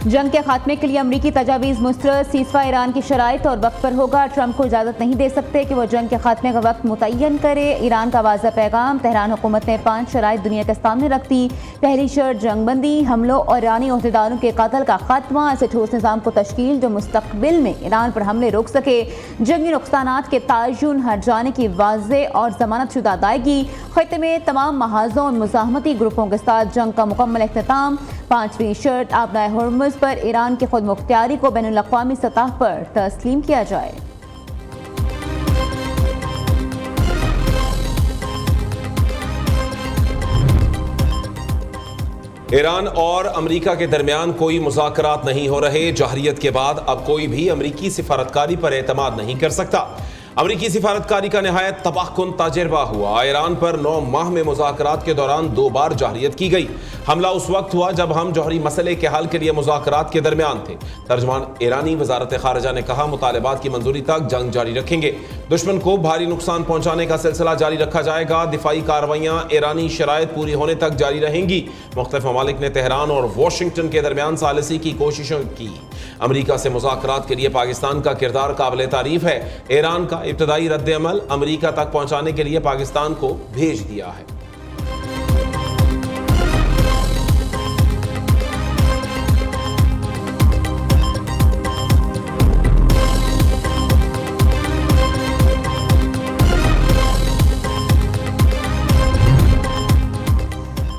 जंग के खात्मे के लिए अमरीकी तजावीज़ मुस्तरद, सीज़फायर ईरान की शराइत और वक्त पर होगा। ट्रंप को इजाज़त नहीं दे सकते कि वह जंग के खात्मे का वक्त मुतय्यन करे। ईरान का वाज़ह पैगाम। तेहरान हुकूमत ने 5 शराइत दुनिया के सामने रख दी। पहली शर्त जंगबंदी, हमलों और ईरानी ओहदेदारों के कत्ल का खात्मा, ऐसे ठोस निज़ाम को तश्कील जो मुस्तकबिल में ईरान पर हमले रोक सके। जंगी नुकसानात के तायुन हट जाने की वाज़े और ज़मानत शुदा अदायगी। खित्ते में तमाम महाज़ों और मुज़ाहमती ग्रुपों के साथ जंग का मुकम्मल इख्तिताम। 5वीं शर्त, आबनाए हुर्मुज़ पर ईरान की खुद मुख्तियारी को बैनुल अक़वामी सतह पर तस्लीम किया जाए। ईरान और अमरीका के दरमियान कोई मुज़ाकरात नहीं हो रहे। जहरियत के बाद अब कोई भी अमरीकी सिफारतकारी पर एतमाद नहीं कर सकता। अमरीकी सिफारतकारी का नहायत तबाहकुन तजर्बा हुआ। ईरान पर 9 माह में मुज़ाकरात के दौरान 2 बार जहरियत की गई। हमला उस वक्त हुआ जब हम जौहरी मसले के हल के लिए मुज़ाकरात के दरमियान थे। तर्जमान ईरानी वज़ारत ख़ारिजा ने कहा, मुतालबात की मंजूरी तक जंग जारी रखेंगे। दुश्मन को भारी नुकसान पहुंचाने का सिलसिला जारी रखा जाएगा। दिफाई कार्रवाइयाँ ईरानी शराइत पूरी होने तक जारी रहेंगी। मुख्तलिफ ममालिक ने तेहरान और वाशिंगटन के दरमियान सालिसी की कोशिशों की। अमरीका से मुज़ाकरात के लिए पाकिस्तान का किरदार काबिल तारीफ है। ईरान का इब्तदाई रद्द-ए-अमल अमरीका तक पहुंचाने के लिए पाकिस्तान को भेज दिया है।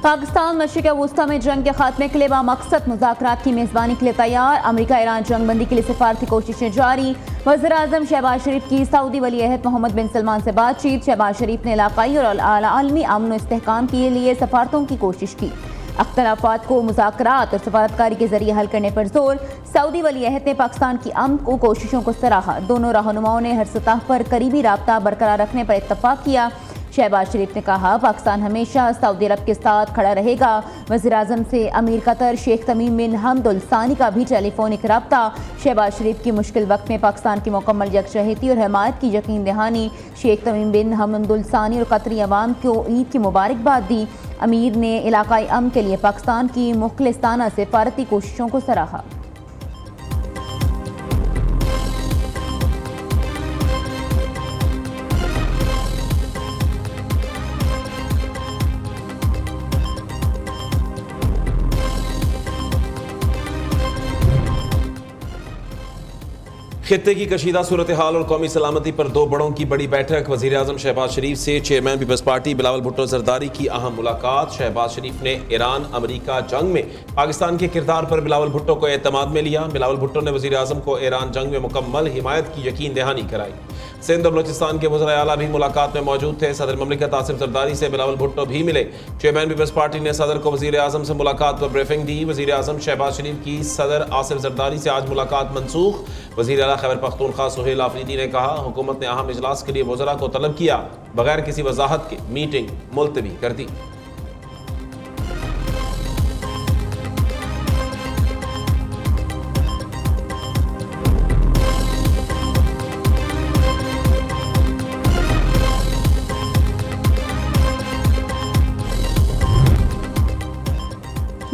पाकिस्तान मशरिक़ वुस्ता में जंग के खात्मे के लिए बामकसद मुज़ाकरात की मेज़बानी के लिए तैयार। अमरीका ईरान जंगबंदी के लिए सिफारती कोशिशें जारी। वज़ीर-ए-आज़म शहबाज शरीफ की सऊदी वली अहद मोहम्मद बिन सलमान से बातचीत। शहबाज शरीफ ने इलाक़ाई और आलमी अमन व इस्तेहकाम के लिए सफारतों की कोशिश की। अख्तलाफात को मुज़ाकरात और सफारतकारी के जरिए हल करने पर जोर। सऊदी वली अहद ने पाकिस्तान की अमन को कोशिशों को सराहा। दोनों रहनुमाओं ने हर सतह पर करीबी राब्ता बरकरार रखने पर इत्तफाक किया। शहबाज शरीफ ने कहा, पाकिस्तान हमेशा सऊदी अरब के साथ खड़ा रहेगा। वज़ीर-ए-आज़म से अमीर कतर शेख तमीम बिन हमद अल सानी का भी टेलीफोनिक रब्ता। शहबाज शरीफ की मुश्किल वक्त में पाकिस्तान की मुकम्मल यकजहती और हमायत की यकीन दहानी। शेख तमीम बिन हमद अल सानी और कतरी अवाम को ईद की मुबारकबाद दी। अमीर ने इलाकाई अमन के लिए पाकिस्तान की मुखलिस्ताना सिफारती कोशिशों को सराहा। खित्ते की कशीदा सूरत हाल और कौमी सलामती पर 2 बड़ों की बड़ी बैठक। वज़ीर-ए-आज़म शहबाज शरीफ से chairman Peoples Party Bilawal Bhutto Zardari की अहम मुलाकात। शहबाज शरीफ ने ईरान अमरीका जंग में पाकिस्तान के किरदार पर बिलावल भुट्टो को एतमाद में लिया। बिलावल भुट्टो ने वज़ीर-ए-आज़म को ईरान जंग में मुकम्मल हिमायत की यकीन दहानी कराई। सिंध और बलोचिस्तान के वज़ीर आला भी मुलाकात में मौजूद थे। सदर ममलिकत आसिफ ज़रदारी से बिलावल भुट्टो भी मिले। चेयरमैन पीपल्स पार्टी ने सदर को वज़ीर-ए-आज़म से मुलाकात पर ब्रीफिंग दी। वज़ीर-ए-आज़म शहबाज शरीफ की सदर आसिफ ज़रदारी से आज मुलाकात मनसूख। वज़ीर आला खैबर पख्तूनख्वा सुहेल आफरीदी ने कहा, हुकूमत ने अहम इजलास के लिए वज़रा को तलब किया, बगैर किसी वजाहत के मीटिंग मुलतवी कर दी।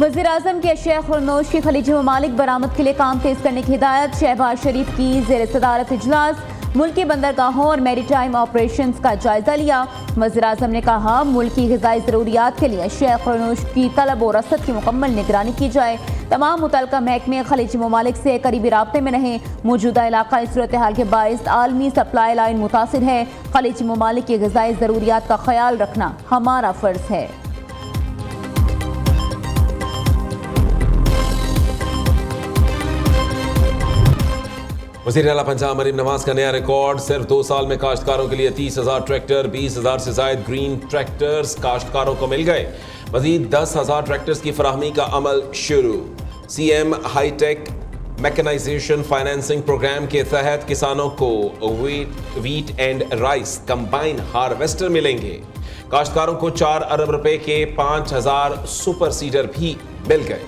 वज़ीर-ए-आज़म की अशिया खुरनोश की खलीजी ममालिक बरामद के लिए काम तेज करने की हिदायत। शहबाज शरीफ की ज़ेर सदारत इजलास। मुल्की बंदरगाहों और मैरीटाइम ऑपरेशंस का जायजा लिया। वज़ीर-ए-आज़म ने कहा, मुल्क की ग़िज़ाई ज़रूरियात के लिए अशिया खुरनोश की तलब और रसद की मुकम्मल निगरानी की जाए। तमाम मुतल्लिक़ा महकमे खलीजी ममालिक से करीबी राब्ते में रहें। मौजूदा इलाक़ाई सूरत हाल के बाइस आलमी सप्लाई लाइन मुतासिर है। खलीजी ममालिक की ग़िज़ाई ज़रूरियात का ख्याल रखना हमारा फ़र्ज़ है। वज़ीर आला पंजाब मरीम नवाज का नया रिकॉर्ड। सिर्फ 2 साल में काश्तकारों के लिए 30,000 ट्रैक्टर, 20,000 से ज़ायद ग्रीन ट्रैक्टर्स काश्तकारों को मिल गए। मज़ीद 10,000 ट्रैक्टर्स की फराहमी का अमल शुरू। CM hi-tech mechanisation financing programme के तहत किसानों को wheat and rice combine harvester मिलेंगे। काश्तकारों को 4 अरब रुपए के 5,000 सुपर सीडर भी मिल गए।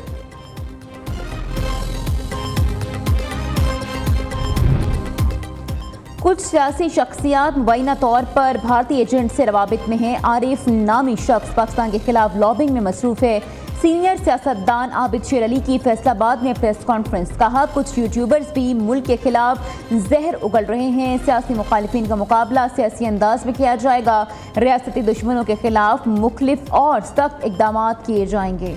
कुछ सियासी शख्सियात मुबैना तौर पर भारतीय एजेंट से रवाबित में हैं। आरिफ नामी शख्स पाकिस्तान के खिलाफ लॉबिंग में मसरूफ है। सीनियर सियासतदान आबिद शेर अली की फैसलाबाद में प्रेस कॉन्फ्रेंस, कहा कुछ यूट्यूबर्स भी मुल्क के खिलाफ जहर उगल रहे हैं, सियासी मुखालिफिन का मुकाबला सियासी अंदाज में किया जाएगा, रियासती दुश्मनों के खिलाफ मुख्तलिफ और सख्त इकदाम किए जाएंगे।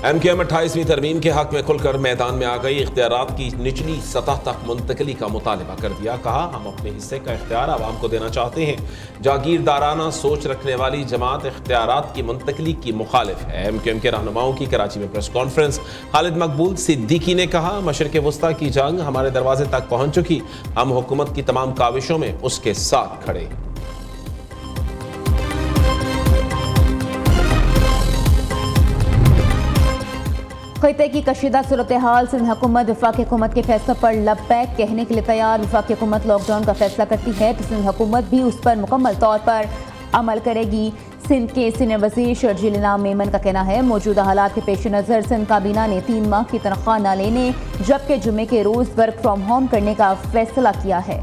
MKM 28वीं तरमीम के हक में खुलकर मैदान में आ गई, इख्तियारात की निचली सतह तक मुंतकली का मुतालबा कर दिया। कहा हम अपने हिस्से का इख्तियार आवाम को देना चाहते हैं। जागीरदाराना सोच रखने वाली जमात इख्तियारात की मुंतकली की मुखालिफ है। MKM के रहनुमाओं की कराची में प्रेस कॉन्फ्रेंस, खालिद मकबूल सिद्दीकी ने कहा मशरिक़ वस्ता की जंग हमारे दरवाजे तक पहुंच चुकी, हम हुकूमत की तमाम काविशों में उसके साथ खड़े। खिते की कशीदा सूरत हाल, सिंध हुकूमत वफाकी हुकूमत के फैसले पर लब्बैक कहने के लिए तैयार। वफाकी हुकूमत लॉकडाउन का फैसला करती है तो सिंध हुकूमत भी उस पर मुकम्मल तौर पर अमल करेगी। सिंध के सीनियर वज़ीर शर्जील इनाम मेमन का कहना है मौजूदा हालात के पेश नज़र सिंध काबीना ने 3 माह की तनख्वाह न लेने जबकि जुम्मे के रोज़ वर्क फ्राम होम करने का फैसला किया है।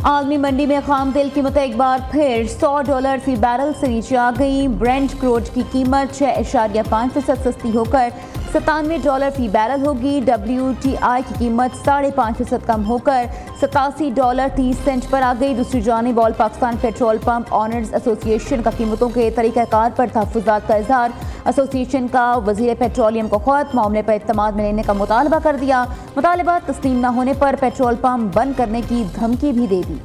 आलमी मंडी में खाम तेल कीमतें एक बार फिर $100 फी बैरल से नीचे आ गई। ब्रेंट क्रूड की कीमत 6.5% सस्ती होकर $97 फी बैरल होगी। WTI की कीमत 5.5% कम होकर $87.30 पर आ गई। दूसरी जानिब all Pakistan petrol pump owners association का कीमतों के तरीक़ाकार पर तहफ़्फ़ुज़ात का इज़हार। एसोसिएशन का वज़ीर पेट्रोलियम को ख़ुद मामले पर इत्तमाद में लेने का मुतालबा कर दिया। मुतालबात तस्लीम न होने पर पेट्रोल पंप बंद करने की धमकी भी दे दी।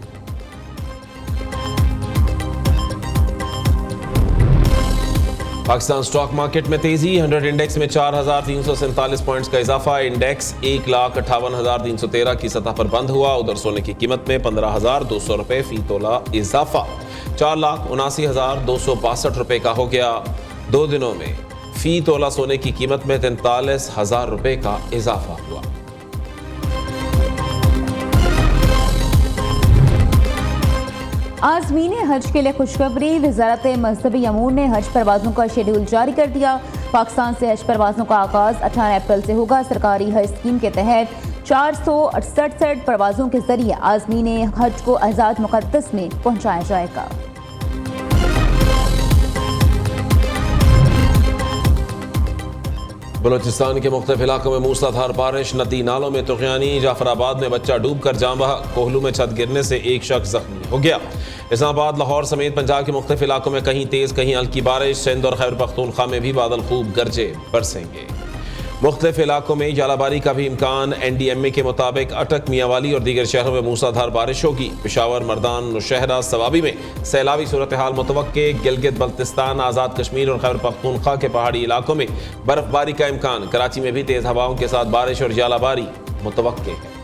पाकिस्तान स्टॉक मार्केट में तेजी, 100 इंडेक्स में 4,347 पॉइंट्स का इजाफा। इंडेक्स 1,58,313 की सतह पर बंद हुआ। उधर सोने की कीमत में 15,200 रुपये फी तोला इजाफा, 4,79,262 रुपये का हो गया। 2 दिनों में फी तोला सोने की कीमत में 43,000 रुपये का इजाफा हुआ। आज़मीन हज के लिए खुशखबरी, वज़ारत मज़हबी अमूर ने हज परवाज़ों का शेड्यूल जारी कर दिया। पाकिस्तान से हज परवाज़ों का आगाज़ 18 अप्रैल से होगा। सरकारी हज स्कीम के तहत 467 परवाज़ों के जरिए आज़मीन हज को आज़ाद मुक़द्दस में पहुँचाया जाएगा। बलोचिस्तान के मुख्तलिफ इलाकों में मूसलाधार बारिश, नदी नालों में तुग़यानी। जाफराबाद में बच्चा डूब कर जान बहा। कोहलू में छत गिरने से एक शख्स जख्मी हो गया। इस्लामाबाद, लाहौर समेत पंजाब के मुख्तलिफ इलाकों में कहीं तेज़ कहीं हल्की बारिश। सिंध और खैबर पख्तूनख्वा में भी बादल खूब गरजे बरसेंगे। मुख्तलिफ इलाकों में जालाबारी का भी इम्कान। NDMA के मुताबिक अटक, मियांवाली और दीगर शहरों में मूसलाधार बारिश होगी। पेशावर, मर्दान, नौशहरा, सवाबी में सैलाबी सूरत हाल मुतवक्के। गिलगित बल्तिस्तान, आज़ाद कश्मीर और खैबर पख्तूनख्वा के पहाड़ी इलाकों में बर्फबारी का इम्कान। कराची में भी तेज़ हवाओं के साथ बारिश और जालाबारी मुतवक्के है।